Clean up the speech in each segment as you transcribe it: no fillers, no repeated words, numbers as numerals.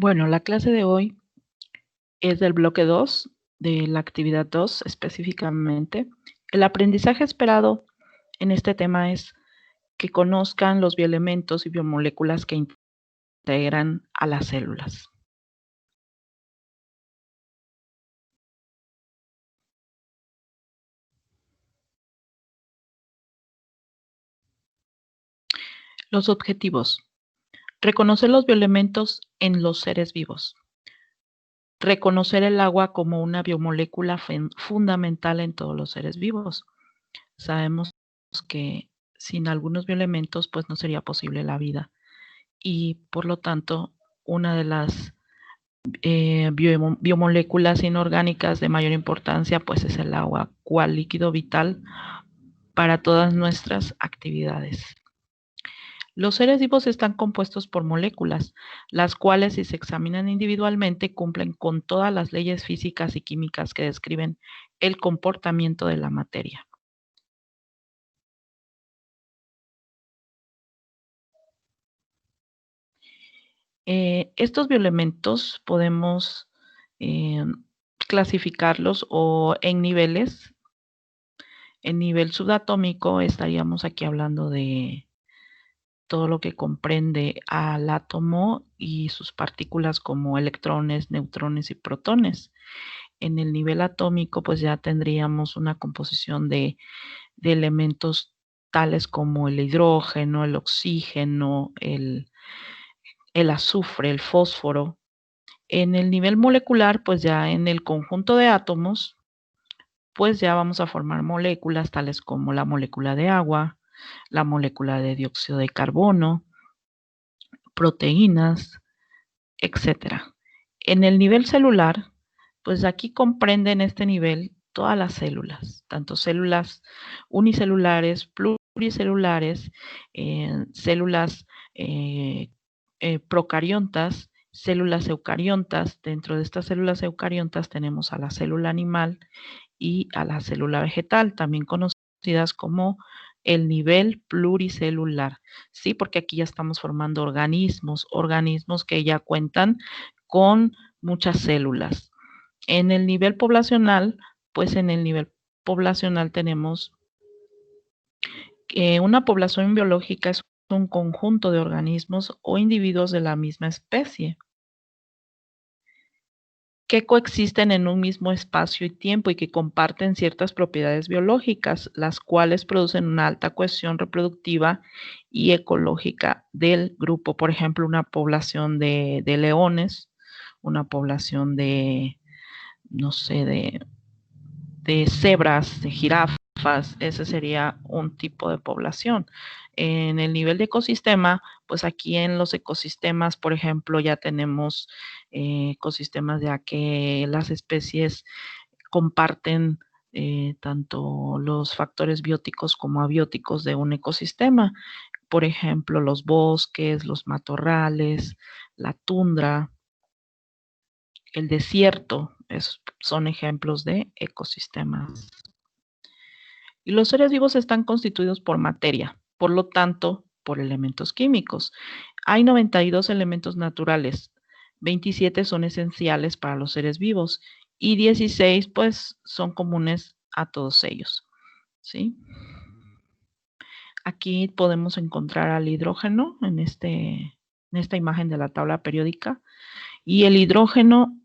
Bueno, la clase de hoy es del bloque 2, de la actividad 2 específicamente. El aprendizaje esperado en este tema es que conozcan los bioelementos y biomoléculas que integran a las células. Los objetivos. Reconocer los bioelementos en los seres vivos. Reconocer el agua como una biomolécula fundamental en todos los seres vivos. Sabemos que sin algunos bioelementos pues no sería posible la vida y por lo tanto una de las biomoléculas inorgánicas de mayor importancia pues es el agua, cual líquido vital para todas nuestras actividades. Los seres vivos están compuestos por moléculas, las cuales si se examinan individualmente cumplen con todas las leyes físicas y químicas que describen el comportamiento de la materia. Estos bioelementos podemos clasificarlos o en niveles. En nivel subatómico estaríamos aquí hablando de todo lo que comprende al átomo y sus partículas como electrones, neutrones y protones. En el nivel atómico pues ya tendríamos una composición de elementos tales como el hidrógeno, el oxígeno, el azufre, el fósforo. En el nivel molecular, pues ya en el conjunto de átomos, pues ya vamos a formar moléculas tales como la molécula de agua, la molécula de dióxido de carbono, proteínas, etcétera. En el nivel celular, pues aquí comprenden este nivel todas las células, tanto células unicelulares, pluricelulares, células procariontas, células eucariontas. Dentro de estas células eucariontas tenemos a la célula animal y a la célula vegetal, también conocidas como el nivel pluricelular, ¿sí? Porque aquí ya estamos formando organismos que ya cuentan con muchas células. En el nivel poblacional, pues en el nivel poblacional tenemos que una población biológica es un conjunto de organismos o individuos de la misma especie que coexisten en un mismo espacio y tiempo y que comparten ciertas propiedades biológicas, las cuales producen una alta cohesión reproductiva y ecológica del grupo. Por ejemplo, una población de leones, una población de, no sé, de cebras, de jirafas, ese sería un tipo de población. En el nivel de ecosistema, pues aquí en los ecosistemas, por ejemplo, ya tenemos ecosistemas ya que las especies comparten tanto los factores bióticos como abióticos de un ecosistema. Por ejemplo, los bosques, los matorrales, la tundra, el desierto, son ejemplos de ecosistemas. Y los seres vivos están constituidos por materia, por lo tanto, por elementos químicos. Hay 92 elementos naturales, 27 son esenciales para los seres vivos y 16 pues son comunes a todos ellos, ¿sí? Aquí podemos encontrar al hidrógeno en esta imagen de la tabla periódica. Y el hidrógeno,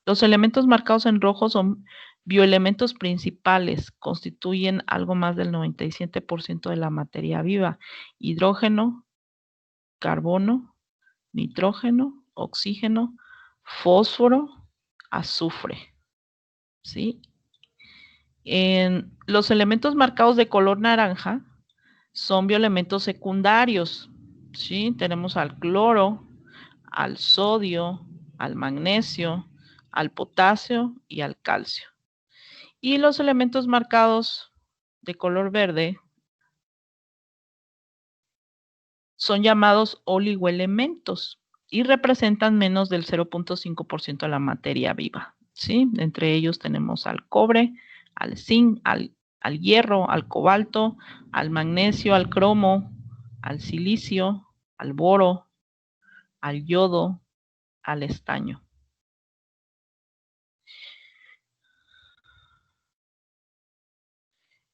los elementos marcados en rojo son bioelementos principales, constituyen algo más del 97% de la materia viva. Hidrógeno, carbono, nitrógeno, oxígeno, fósforo, azufre, ¿sí? Los elementos marcados de color naranja son bioelementos secundarios, ¿sí? Tenemos al cloro, al sodio, al magnesio, al potasio y al calcio. Y los elementos marcados de color verde son llamados oligoelementos y representan menos del 0.5% de la materia viva, ¿sí? Entre ellos tenemos al cobre, al zinc, al hierro, al cobalto, al magnesio, al cromo, al silicio, al boro, al yodo, al estaño.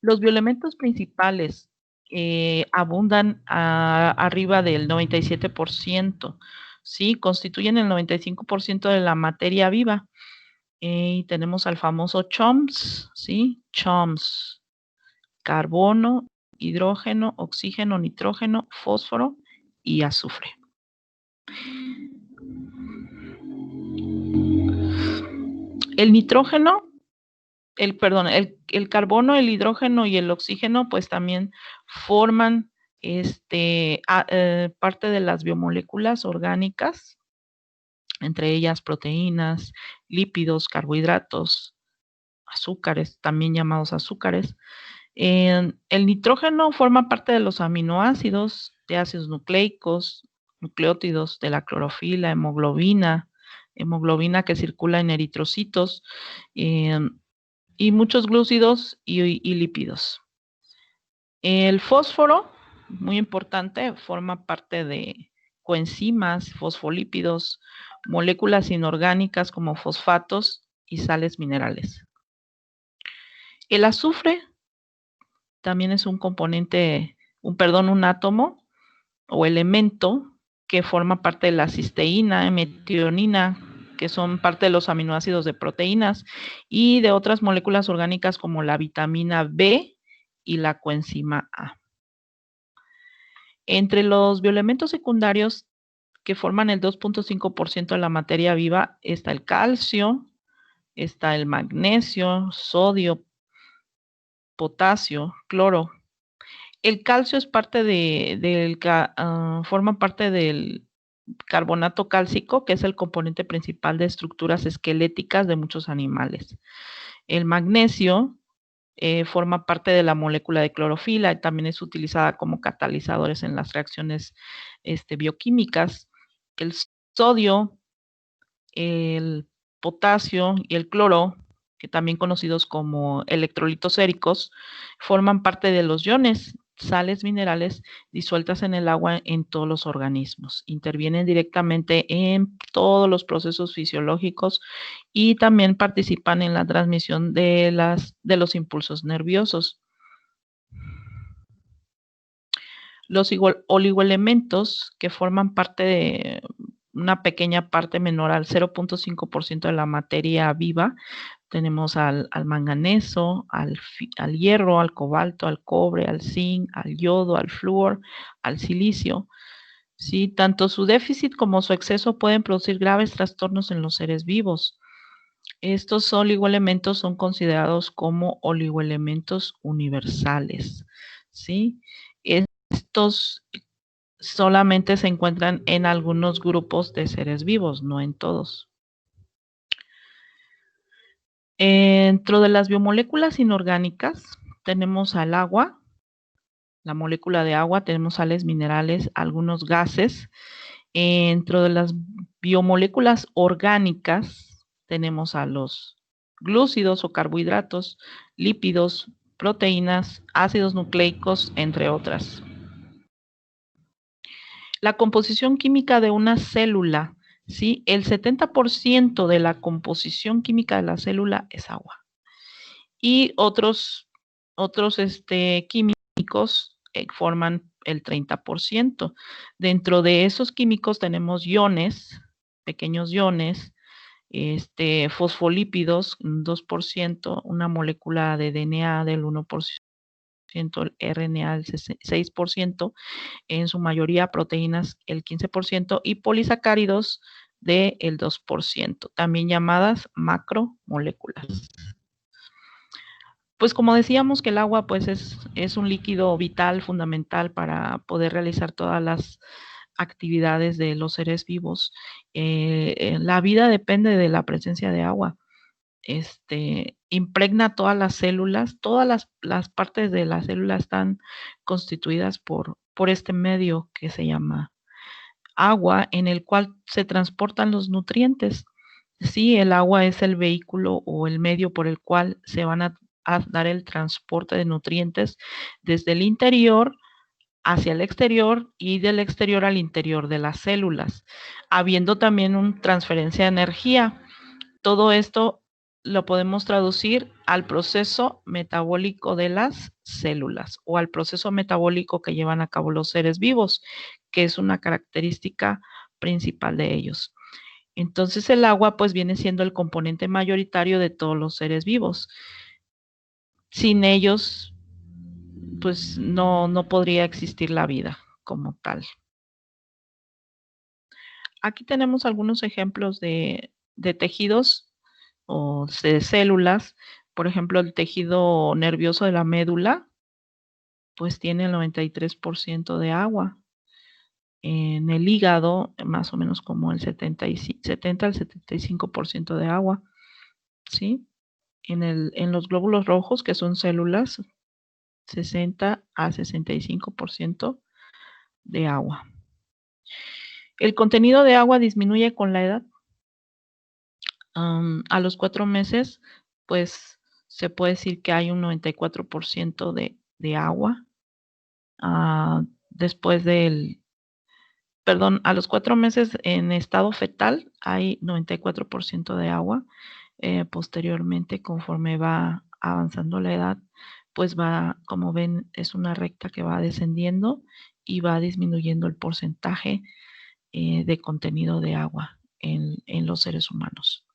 Los bioelementos principales abundan arriba del 97%, ¿sí? Constituyen el 95% de la materia viva. Y tenemos al famoso CHOMS, ¿sí? CHOMS, carbono, hidrógeno, oxígeno, nitrógeno, fósforo y azufre. El nitrógeno, el carbono, el hidrógeno y el oxígeno, pues también forman parte de las biomoléculas orgánicas, entre ellas proteínas, lípidos, carbohidratos, azúcares, también llamados azúcares. El nitrógeno forma parte de los aminoácidos, de ácidos nucleicos, nucleótidos, de la clorofila, hemoglobina que circula en eritrocitos, y muchos glúcidos y lípidos. El fósforo, muy importante, forma parte de coenzimas, fosfolípidos, moléculas inorgánicas como fosfatos y sales minerales. El azufre también es un componente, un átomo o elemento que forma parte de la cisteína, metionina, que son parte de los aminoácidos de proteínas y de otras moléculas orgánicas como la vitamina B y la coenzima A. Entre los bioelementos secundarios que forman el 2.5% de la materia viva está el calcio, está el magnesio, sodio, potasio, cloro. El calcio es forma parte del carbonato cálcico, que es el componente principal de estructuras esqueléticas de muchos animales. El magnesio forma parte de la molécula de clorofila y también es utilizada como catalizadores en las reacciones bioquímicas. El sodio, el potasio y el cloro, que también conocidos como electrolitos séricos, forman parte de los iones, sales minerales disueltas en el agua en todos los organismos. Intervienen directamente en todos los procesos fisiológicos y también participan en la transmisión de los impulsos nerviosos. Los oligoelementos que forman parte de una pequeña parte menor al 0.5% de la materia viva, tenemos al manganeso, al hierro, al cobalto, al cobre, al zinc, al yodo, al flúor, al silicio. ¿Sí? Tanto su déficit como su exceso pueden producir graves trastornos en los seres vivos. Estos oligoelementos son considerados como oligoelementos universales, ¿sí? Estos solamente se encuentran en algunos grupos de seres vivos, no en todos. Dentro de las biomoléculas inorgánicas tenemos al agua, la molécula de agua, tenemos sales minerales, algunos gases. Dentro de las biomoléculas orgánicas tenemos a los glúcidos o carbohidratos, lípidos, proteínas, ácidos nucleicos, entre otras. La composición química de una célula, ¿sí? El 70% de la composición química de la célula es agua. Y otros químicos forman el 30%. Dentro de esos químicos tenemos iones, pequeños iones, fosfolípidos, 2%, una molécula de DNA del 1%, el RNA del 6%, en su mayoría proteínas el 15% y polisacáridos del 2%, también llamadas macromoléculas. Pues como decíamos que el agua pues es un líquido vital, fundamental para poder realizar todas las actividades de los seres vivos. La vida depende de la presencia de agua. Impregna todas las células, todas las partes de la célula están constituidas por este medio que se llama agua, en el cual se transportan los nutrientes. Sí, el agua es el vehículo o el medio por el cual se van a dar el transporte de nutrientes desde el interior hacia el exterior y del exterior al interior de las células, habiendo también una transferencia de energía. Todo esto lo podemos traducir al proceso metabólico de las células o al proceso metabólico que llevan a cabo los seres vivos, que es una característica principal de ellos. Entonces el agua pues viene siendo el componente mayoritario de todos los seres vivos. Sin ellos pues no podría existir la vida como tal. Aquí tenemos algunos ejemplos de tejidos o de células. Por ejemplo, el tejido nervioso de la médula, pues tiene el 93% de agua. En el hígado, más o menos como el 70 al 75% de agua, ¿sí? En los glóbulos rojos, que son células, 60 a 65% de agua. El contenido de agua disminuye con la edad. A los 4 meses, pues se puede decir que hay un 94% de agua. Después a los 4 meses en estado fetal hay 94% de agua. Posteriormente, conforme va avanzando la edad, pues va, como ven, es una recta que va descendiendo y va disminuyendo el porcentaje de contenido de agua en los seres humanos.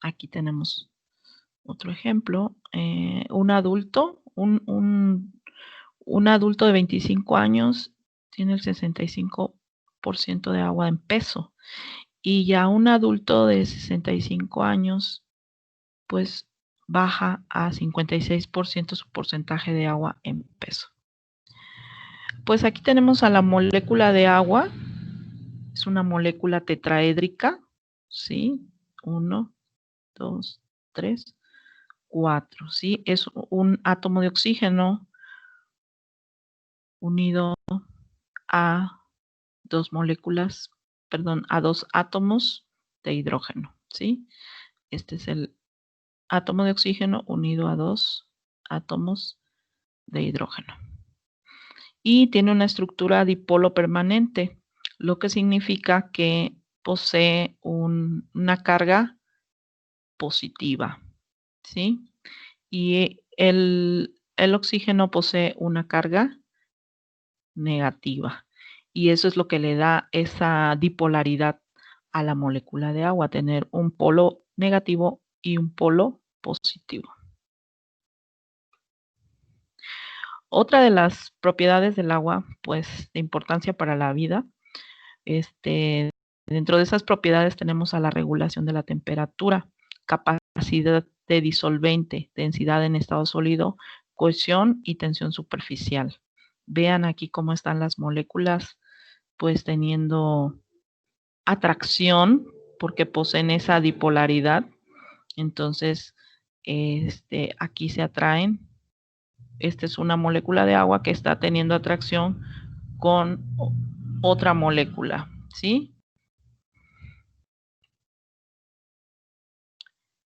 Aquí tenemos otro ejemplo. Un adulto, un adulto de 25 años tiene el 65% de agua en peso. Y ya un adulto de 65 años, pues baja a 56% su porcentaje de agua en peso. Pues aquí tenemos a la molécula de agua. Es una molécula tetraédrica, ¿sí? 1, 2, 3, 4, ¿sí? Es un átomo de oxígeno unido a dos moléculas, perdón, a dos átomos de hidrógeno, ¿sí? Este es el átomo de oxígeno unido a dos átomos de hidrógeno. Y tiene una estructura dipolo permanente, lo que significa que posee una carga positiva, ¿sí? Y el oxígeno posee una carga negativa. Y eso es lo que le da esa dipolaridad a la molécula de agua, tener un polo negativo y un polo positivo. Otra de las propiedades del agua, pues, de importancia para la vida, dentro de esas propiedades tenemos a la regulación de la temperatura, capacidad de disolvente, densidad en estado sólido, cohesión y tensión superficial. Vean aquí cómo están las moléculas, pues teniendo atracción porque poseen esa dipolaridad. Entonces, aquí se atraen. Esta es una molécula de agua que está teniendo atracción con otra molécula, ¿sí?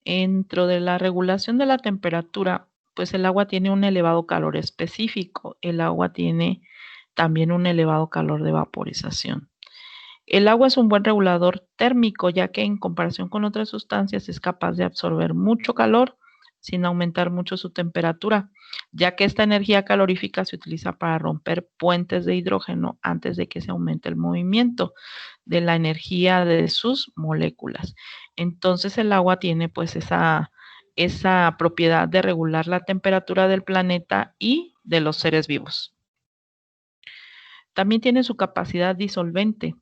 Dentro de la regulación de la temperatura, pues el agua tiene un elevado calor específico. El agua tiene también un elevado calor de vaporización. El agua es un buen regulador térmico, ya que en comparación con otras sustancias es capaz de absorber mucho calor sin aumentar mucho su temperatura, ya que esta energía calorífica se utiliza para romper puentes de hidrógeno antes de que se aumente el movimiento de la energía de sus moléculas. Entonces el agua tiene pues esa propiedad de regular la temperatura del planeta y de los seres vivos. También tiene su capacidad disolvente.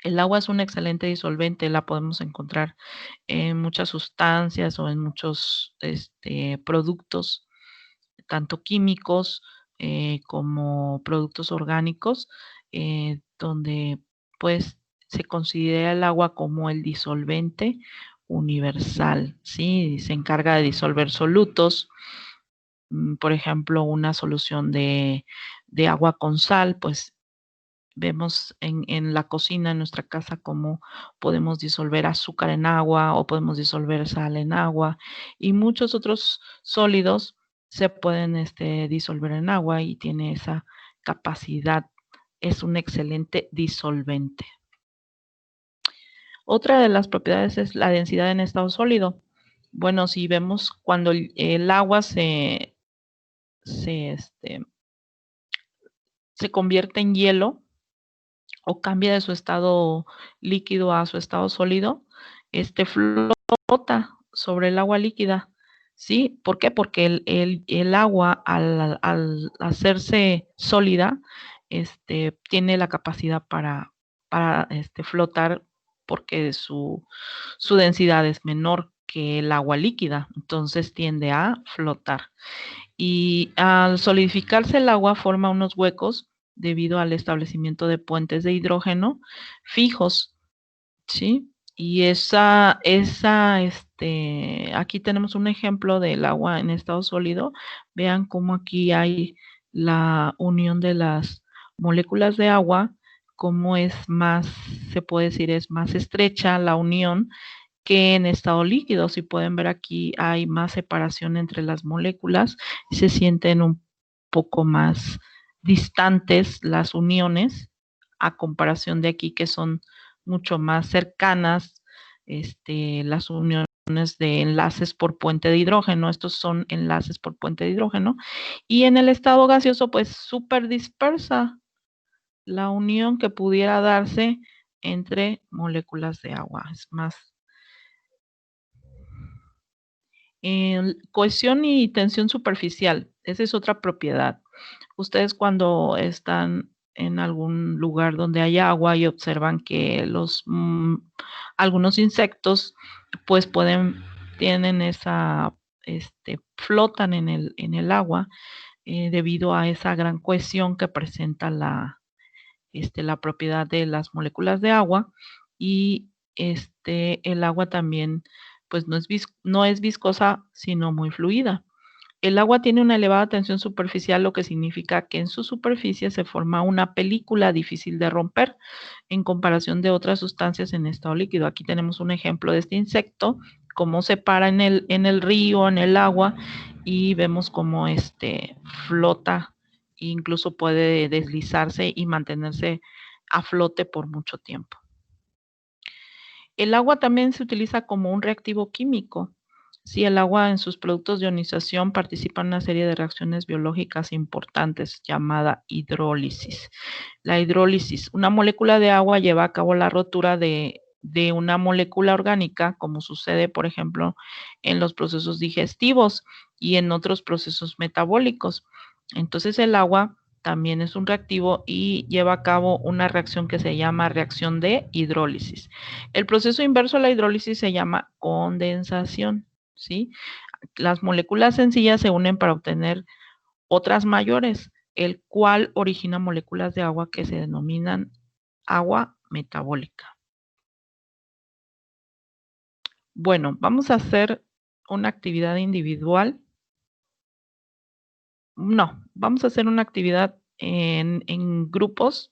El agua es un excelente disolvente, la podemos encontrar en muchas sustancias o en muchos productos, tanto químicos como productos orgánicos, donde pues se considera el agua como el disolvente universal, ¿sí? Se encarga de disolver solutos. Por ejemplo, una solución de agua con sal, pues vemos en la cocina, en nuestra casa, cómo podemos disolver azúcar en agua o podemos disolver sal en agua y muchos otros sólidos se pueden disolver en agua y tiene esa capacidad. Es un excelente disolvente. Otra de las propiedades es la densidad en estado sólido. Bueno, si vemos cuando el agua se convierte en hielo o cambia de su estado líquido a su estado sólido, flota sobre el agua líquida. ¿Sí? ¿Por qué? Porque el agua al hacerse sólida, tiene la capacidad para flotar porque su densidad es menor que el agua líquida, entonces tiende a flotar. Y al solidificarse el agua forma unos huecos debido al establecimiento de puentes de hidrógeno fijos, ¿sí? Y aquí tenemos un ejemplo del agua en estado sólido. Vean cómo aquí hay la unión de las moléculas de agua, cómo es más, se puede decir, es más estrecha la unión que en estado líquido. Si pueden ver aquí hay más separación entre las moléculas y se sienten un poco más distantes las uniones a comparación de aquí que son mucho más cercanas, las uniones de enlaces por puente de hidrógeno. Estos son enlaces por puente de hidrógeno. Y en el estado gaseoso, pues súper dispersa la unión que pudiera darse entre moléculas de agua. Es más, cohesión y tensión superficial, esa es otra propiedad. Ustedes cuando están en algún lugar donde hay agua y observan que algunos insectos pues tienen esa, flotan en el agua debido a esa gran cohesión que presenta la propiedad de las moléculas de agua. Y el agua también pues no es viscosa, sino muy fluida. El agua tiene una elevada tensión superficial, lo que significa que en su superficie se forma una película difícil de romper en comparación de otras sustancias en estado líquido. Aquí tenemos un ejemplo de este insecto, cómo se para en el río, en el agua, y vemos cómo flota, incluso puede deslizarse y mantenerse a flote por mucho tiempo. El agua también se utiliza como un reactivo químico. Sí, el agua en sus productos de ionización participa en una serie de reacciones biológicas importantes llamada hidrólisis. La hidrólisis, una molécula de agua lleva a cabo la rotura de una molécula orgánica, como sucede, por ejemplo, en los procesos digestivos y en otros procesos metabólicos. Entonces el agua también es un reactivo y lleva a cabo una reacción que se llama reacción de hidrólisis. El proceso inverso a la hidrólisis se llama condensación, ¿sí? Las moléculas sencillas se unen para obtener otras mayores, el cual origina moléculas de agua que se denominan agua metabólica. Bueno, vamos a hacer una actividad individual. No, vamos a hacer una actividad en grupos.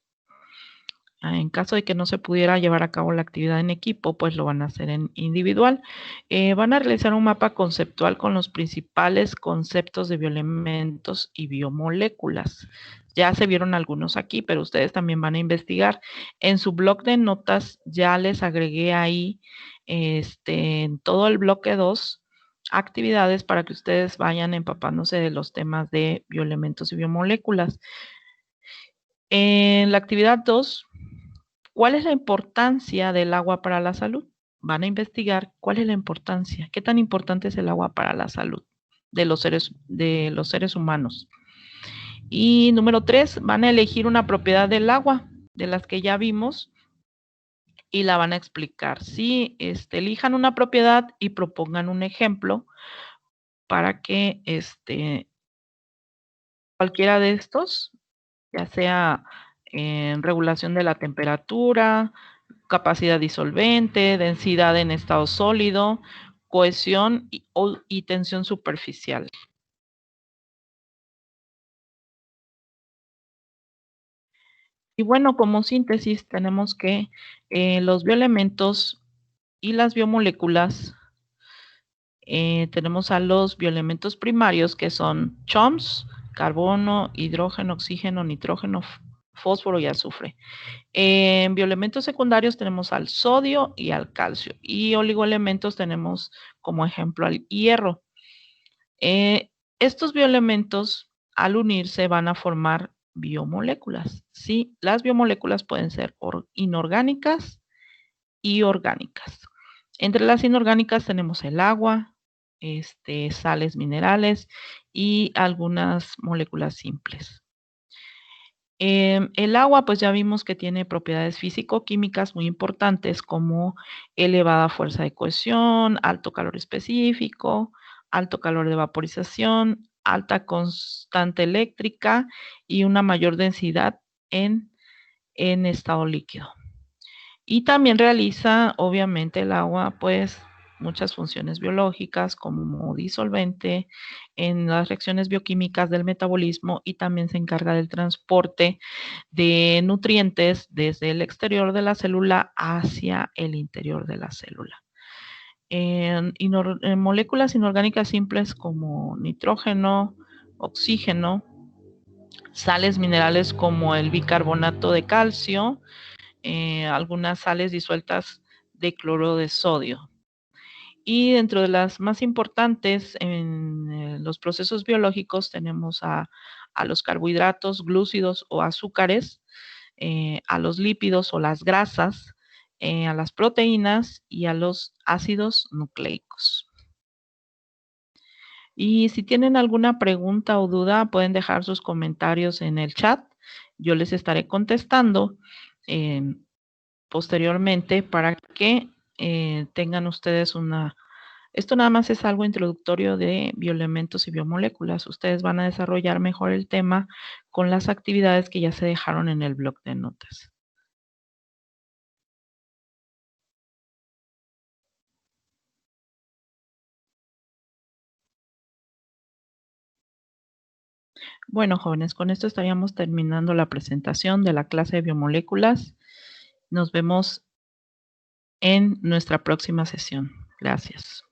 En caso de que no se pudiera llevar a cabo la actividad en equipo, pues lo van a hacer en individual. Van a realizar un mapa conceptual con los principales conceptos de bioelementos y biomoléculas. Ya se vieron algunos aquí, pero ustedes también van a investigar. En su bloc de notas ya les agregué ahí en todo el bloque 2 actividades para que ustedes vayan empapándose de los temas de bioelementos y biomoléculas. En la actividad 2, ¿cuál es la importancia del agua para la salud? Van a investigar cuál es la importancia, qué tan importante es el agua para la salud de los seres humanos. Y número 3, van a elegir una propiedad del agua, de las que ya vimos, y la van a explicar. Sí, elijan una propiedad y propongan un ejemplo para que cualquiera de estos, ya sea en regulación de la temperatura, capacidad disolvente, densidad en estado sólido, cohesión y tensión superficial. Y bueno, como síntesis tenemos que los bioelementos y las biomoléculas Tenemos a los bioelementos primarios, que son CHOMS, carbono, hidrógeno, oxígeno, nitrógeno, fósforo y azufre. En bioelementos secundarios tenemos al sodio y al calcio. Y oligoelementos tenemos como ejemplo al hierro. Estos bioelementos, al unirse, van a formar biomoléculas. ¿Sí? Las biomoléculas pueden ser inorgánicas y orgánicas. Entre las inorgánicas tenemos el agua, sales minerales y algunas moléculas simples. El agua, pues ya vimos que tiene propiedades físico-químicas muy importantes como elevada fuerza de cohesión, alto calor específico, alto calor de vaporización, alta constante eléctrica y una mayor densidad en estado líquido. Y también realiza, obviamente, el agua, pues, muchas funciones biológicas como disolvente en las reacciones bioquímicas del metabolismo y también se encarga del transporte de nutrientes desde el exterior de la célula hacia el interior de la célula. En moléculas inorgánicas simples como nitrógeno, oxígeno, sales minerales como el bicarbonato de calcio, algunas sales disueltas de cloro de sodio. Y dentro de las más importantes en los procesos biológicos tenemos a los carbohidratos, glúcidos o azúcares, a los lípidos o las grasas, a las proteínas y a los ácidos nucleicos. Y si tienen alguna pregunta o duda, pueden dejar sus comentarios en el chat. Yo les estaré contestando posteriormente para que tengan ustedes una... Esto nada más es algo introductorio de bioelementos y biomoléculas. Ustedes van a desarrollar mejor el tema con las actividades que ya se dejaron en el blog de notas. Bueno, jóvenes, con esto estaríamos terminando la presentación de la clase de biomoléculas. Nos vemos en nuestra próxima sesión. Gracias.